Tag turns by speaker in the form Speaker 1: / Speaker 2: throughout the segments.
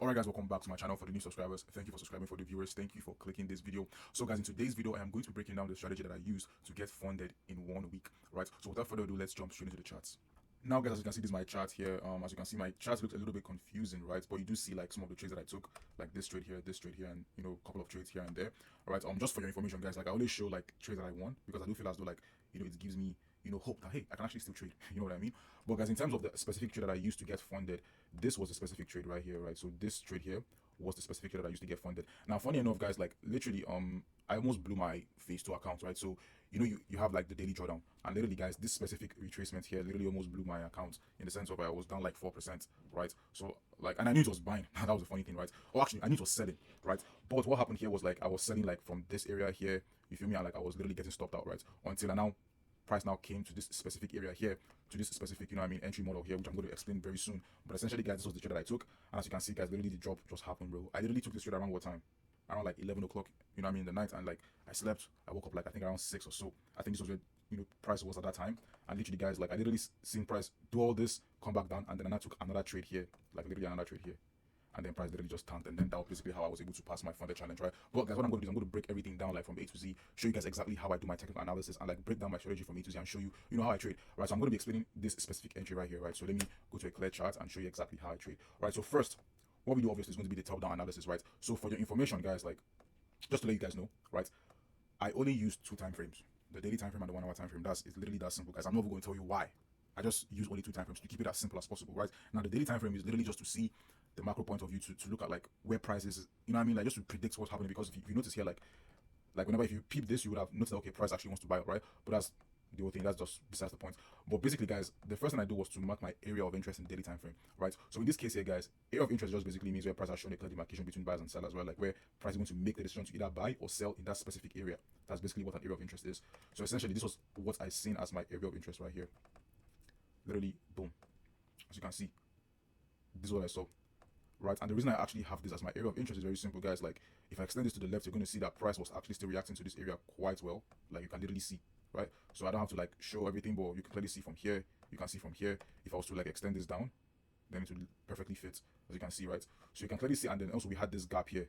Speaker 1: Alright guys, welcome back to my channel. For the new subscribers, thank you for subscribing. For the viewers, thank you for clicking this video. So guys, in today's video I am going to be breaking down the strategy that I use to get funded in 1 week. Right, so without further ado, let's jump straight into the charts. Now guys, as you can see, this is my chart here. As you can see, my chart looks a little bit confusing, right? But you do see like some of the trades that I took, like this trade here, and you know, a couple of trades here and there. Alright, just for your information guys, like I always show like trades that I won, because I do feel as though like, you know, it gives me, you know, hope that hey, I can actually still trade. You know what I mean? But guys, in terms of the specific trade that I used to get funded, this was a specific trade right here, right? So this trade here was the specific trade that I used to get funded. Now, funny enough, guys, like literally, I almost blew my phase 2 account, right? So you know, you have like the daily drawdown, and literally, guys, this specific retracement here literally almost blew my account in the sense of I was down like 4%, right? So like, and I knew it was buying. That was the funny thing, right? Oh, actually, I knew it was selling, right? But what happened here was like I was selling like from this area here, you feel me? And like I was literally getting stopped out, right? Until I now price now came to this specific area here, to this specific, you know what I mean, entry model here, which I'm going to explain very soon. But essentially, guys, this was the trade that I took, and as you can see, guys, literally the drop just happened, bro. I literally took this trade around what time? Around like 11 o'clock, you know what I mean, in the night, and like I slept. I woke up like I think around 6 or so. I think this was where, you know, price was at that time, and literally, guys, like I literally seen price do all this, come back down, and then I took another trade here, like literally another trade here. And then price literally just tanked, and then that was basically how I was able to pass my funded challenge, right? But guys, what I'm going to do is I'm going to break everything down like from A to Z, show you guys exactly how I do my technical analysis, and like break down my strategy from A to Z and show you, you know, how I trade, right? So I'm going to be explaining this specific entry right here, right? So let me go to a clear chart and show you exactly how I trade, right? So first, what we do obviously is going to be the top-down analysis, right? So for your information, guys, like just to let you guys know, right? I only use 2 time frames, the daily time frame and the 1 hour time frame. It's literally that simple, guys. I'm not even going to tell you why. I just use only 2 time frames to keep it as simple as possible, right? Now the daily time frame is literally just to see the macro point of view, to look at like where price is, you know what I mean, like just to predict what's happening. Because if you notice here, like whenever if you peep this, you would have noticed that, okay, price actually wants to buy up, right? But that's the whole thing, that's just besides the point. But basically, guys, the first thing I do was to mark my area of interest in daily time frame, right? So in this case here, guys, area of interest just basically means where price has shown a clear demarcation between buyers and sellers, right? Like where price is going to make the decision to either buy or sell in that specific area. That's basically what an area of interest is. So essentially, this was what I seen as my area of interest right here. Literally, boom. As you can see, this is what I saw, right? And the reason I actually have this as my area of interest is very simple, guys. Like if I extend this to the left, you're going to see that price was actually still reacting to this area quite well. Like you can literally see, right? So I don't have to like show everything, but you can clearly see from here. You can see from here. If I was to like extend this down, then it will perfectly fit, as you can see, right? So you can clearly see, and then also we had this gap here,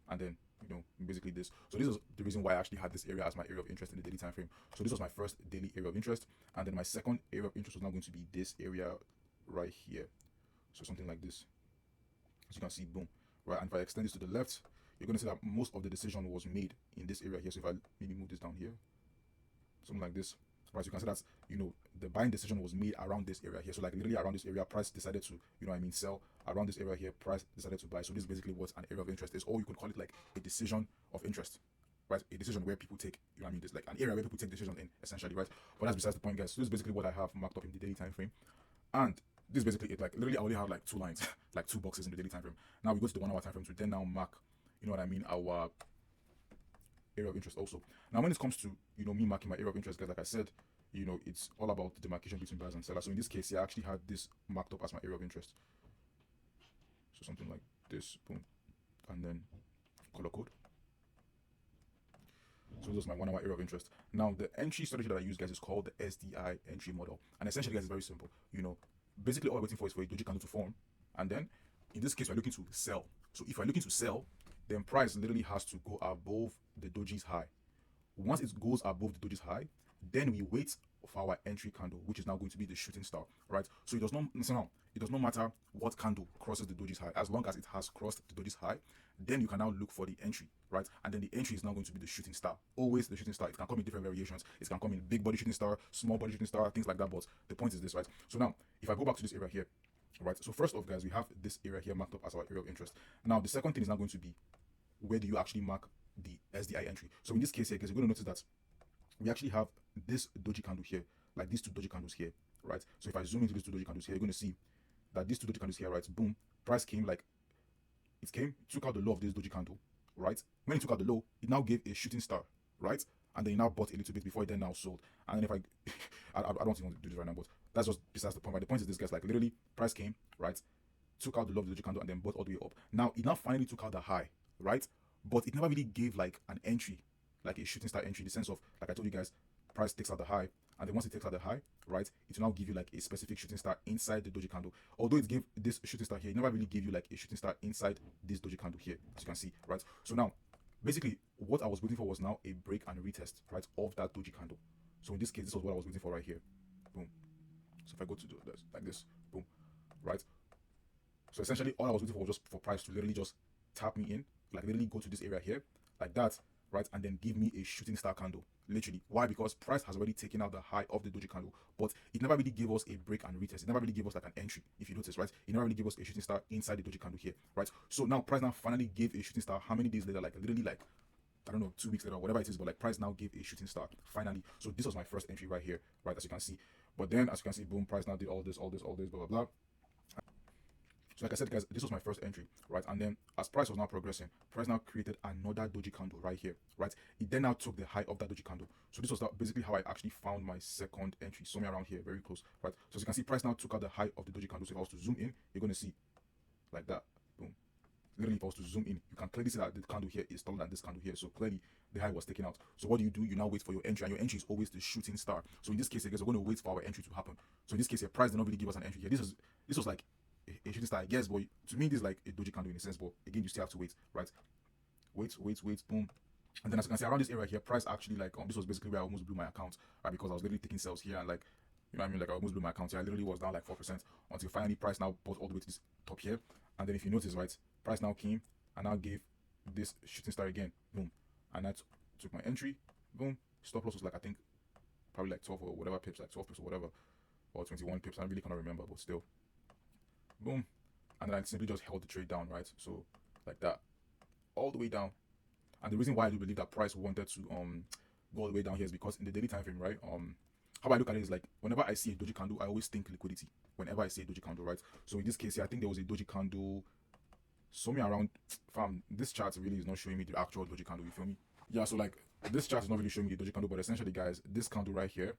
Speaker 1: and then, you know, basically this. So this is the reason why I actually had this area as my area of interest in the daily time frame. So this was my first daily area of interest, and then my second area of interest was now going to be this area right here. So something like this, as you can see, boom, right? And if I extend this to the left, you're going to see that most of the decision was made in this area here. So if I maybe move this down here, something like this, right? So you can see that, you know, the buying decision was made around this area here. So like literally around this area, price decided to, you know what I mean, sell. Around this area here, price decided to buy. So this is basically what an area of interest is, or you could call it like a decision of interest, right? A decision where people take, you know what I mean, this like an area where people take decisions in, essentially, right? But that's besides the point, guys. So this is basically what I have marked up in the daily time frame. And this is basically it. Like literally I only have like 2 lines, like 2 boxes in the daily time frame. Now we go to the 1 hour time frame to then now mark, you know what I mean, our area of interest also. Now when it comes to, you know, me marking my area of interest, guys, like I said, you know, it's all about the demarcation between buyers and sellers. So in this case, yeah, I actually had this marked up as my area of interest. So something like this, boom, and then color code. So this is my 1 hour area of interest. Now the entry strategy that I use, guys, is called the SDI entry model, and essentially, guys, it's very simple. You know, basically all we're waiting for is for a doji candle to form, and then in this case we're looking to sell. So if we're looking to sell, then price literally has to go above the doji's high. Once it goes above the doji's high, then we wait for our entry candle, which is now going to be the shooting star, right? So it does not matter what candle crosses the doji's high, as long as it has crossed the doji's high, then you can now look for the entry, right? And then the entry is now going to be the shooting star, always the shooting star. It can come in different variations. It can come in big body shooting star, small body shooting star, things like that. But the point is this, right? So now if I go back to this area here, right? So first off, guys, we have this area here marked up as our area of interest. Now the second thing is now going to be, where do you actually mark the SDI entry? So in this case here, guys, you're going to notice that we actually have this doji candle here, like these 2 doji candles here, right? So if I zoom into these 2 doji candles here, you're going to see that these 2 doji candles here, right, boom, price came, like it came, took out the low of this doji candle, right? When it took out the low, it now gave a shooting star, right? And then it now bought a little bit before it then now sold. And then if I don't want to do this right now, but that's just besides the point. Right? The point is this, guys, like literally price came, right, took out the low of the doji candle and then bought all the way up. Now it now finally took out the high, right? But it never really gave like an entry, like a shooting star entry, in the sense of, like I told you guys, price takes out the high and then once it takes out the high, right, it will now give you like a specific shooting star inside the doji candle. Although it gave this shooting star here, it never really gave you like a shooting star inside this doji candle here, as you can see, right? So now basically what I was waiting for was now a break and retest, right, of that doji candle. So in this case, this was what I was waiting for right here. Boom. So if I go to do this like this, boom, right? So essentially all I was waiting for was just for price to literally just tap me in, like literally go to this area here like that, right, and then give me a shooting star candle. Literally. Why? Because price has already taken out the high of the doji candle, but it never really gave us a break and retest. It never really gave us like an entry, if you notice, right? It never really gave us a shooting star inside the doji candle here, right? So now price now finally gave a shooting star how many days later? Like literally like, I don't know, 2 weeks later, whatever it is, but like price now gave a shooting star finally. So this was my first entry right here, right, as you can see. But then as you can see, boom, price now did all this, blah blah blah. So like I said, guys, this was my first entry, right? And then as price was now progressing, price now created another doji candle right here, right? It then now took the high of that doji candle. So this was basically how I actually found my second entry, somewhere around here, very close, right? So as you can see, price now took out the high of the doji candle. So if I was to zoom in, you're going to see like that, boom. Literally, if I was to zoom in, you can clearly see that the candle here is taller than this candle here. So clearly, the high was taken out. So what do? You now wait for your entry, and your entry is always the shooting star. So in this case, I guess we're going to wait for our entry to happen. So in this case, your price did not really give us an entry here. This was like a shooting star, I guess, but to me, this is like a doji candle in a sense. But again, you still have to wait, right? Wait, boom. And then as you can see around this area here, price actually like this was basically where I almost blew my account, right? Because I was literally taking sales here and like, you know what I mean, like I almost blew my account here. I literally was down like 4% until finally price now bought all the way to this top here. And then if you notice, right, price now came and now gave this shooting star again, boom, and that took my entry, boom. Stop loss was like I think probably like 12 or whatever pips, like 12 pips or whatever, or 21 pips. I really cannot remember, but still, boom. And then I simply just held the trade down, right? So like that, all the way down. And the reason why I do believe that price wanted to go all the way down here is because in the daily time frame, right? How I look at it is like whenever I see a doji candle, I always think liquidity. Whenever I see a doji candle, right? So in this case here, I think there was a doji candle somewhere around, fam, this chart really is not showing me the actual doji candle, you feel me? Yeah, so like this chart is not really showing me the doji candle, but essentially guys, this candle right here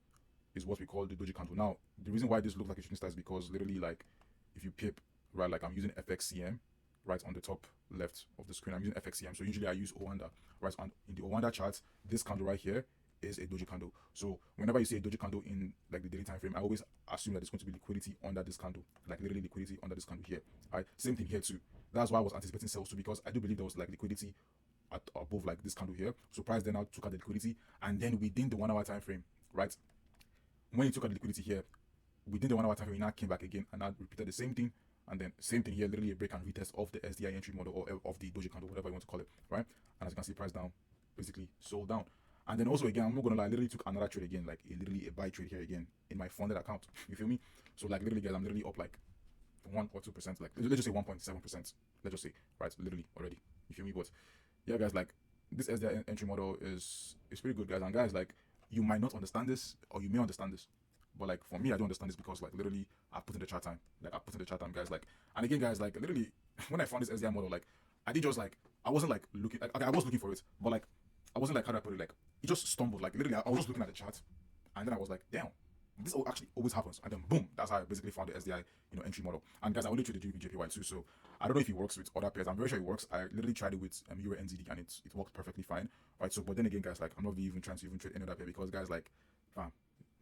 Speaker 1: is what we call the doji candle. Now the reason why this looks like a shooting star is because literally like if you pip, right, like I'm using FXCM right on the top left of the screen, I'm using FXCM. So usually I use Owanda, right? And in the Owanda chart, this candle right here is a doji candle. So whenever you see a doji candle in like the daily time frame, I always assume that there's going to be liquidity under this candle, like literally liquidity under this candle here. Right, same thing here too. That's why I was anticipating sales too, because I do believe there was like liquidity at above like this candle here. So price then now took out the liquidity, and then within the 1 hour time frame, right, when it took out the liquidity here, within the 1 hour time frame, it now came back again and now repeated the same thing. And then same thing here, literally a break and retest of the SDI entry model or of the doji candle, whatever you want to call it, right? And as you can see, price down, basically sold down. And then also again, I'm not gonna lie, I literally took another trade again, like literally a buy trade here again in my funded account. You feel me? So like literally guys, I'm literally up like 1 or 2%, like let's just say 1.7%. Let's just say, right, literally already. You feel me? But yeah, guys, like this SDI entry model is pretty good, guys. And guys, like you might not understand this, or you may understand this. But like for me, I don't understand this because like literally I put in the chart time. Like I put in the chart time, guys. Like, and again, guys, like literally when I found this SDI model, like I did just like I wasn't like looking. Like, okay, I was looking for it, but like I wasn't like, how do I put it? Like it just stumbled. Like literally, I was just looking at the chart, and then I was like, damn, this actually always happens. And then boom, that's how I basically found the SDI, entry model. And guys, I only trade the JPY too, so I don't know if it works with other pairs. I'm very sure it works. I literally tried it with Euro NZD, and it worked perfectly fine. Right. So, but then again, guys, like I'm not even trying to trade any other pair because guys, like,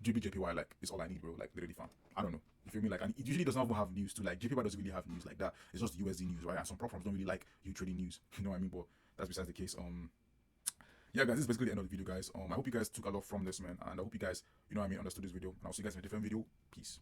Speaker 1: JPY like is all I need, bro. Like literally, fam. I don't know. You feel me? Like, and it usually doesn't even have news too. Like JPY doesn't really have news like that. It's just USD news, right? And some platforms don't really like you trading news. You know what I mean? But that's besides the case. Yeah, guys, this is basically the end of the video, guys. I hope you guys took a lot from this, man, and I hope you guys, understood this video. And I'll see you guys in a different video. Peace.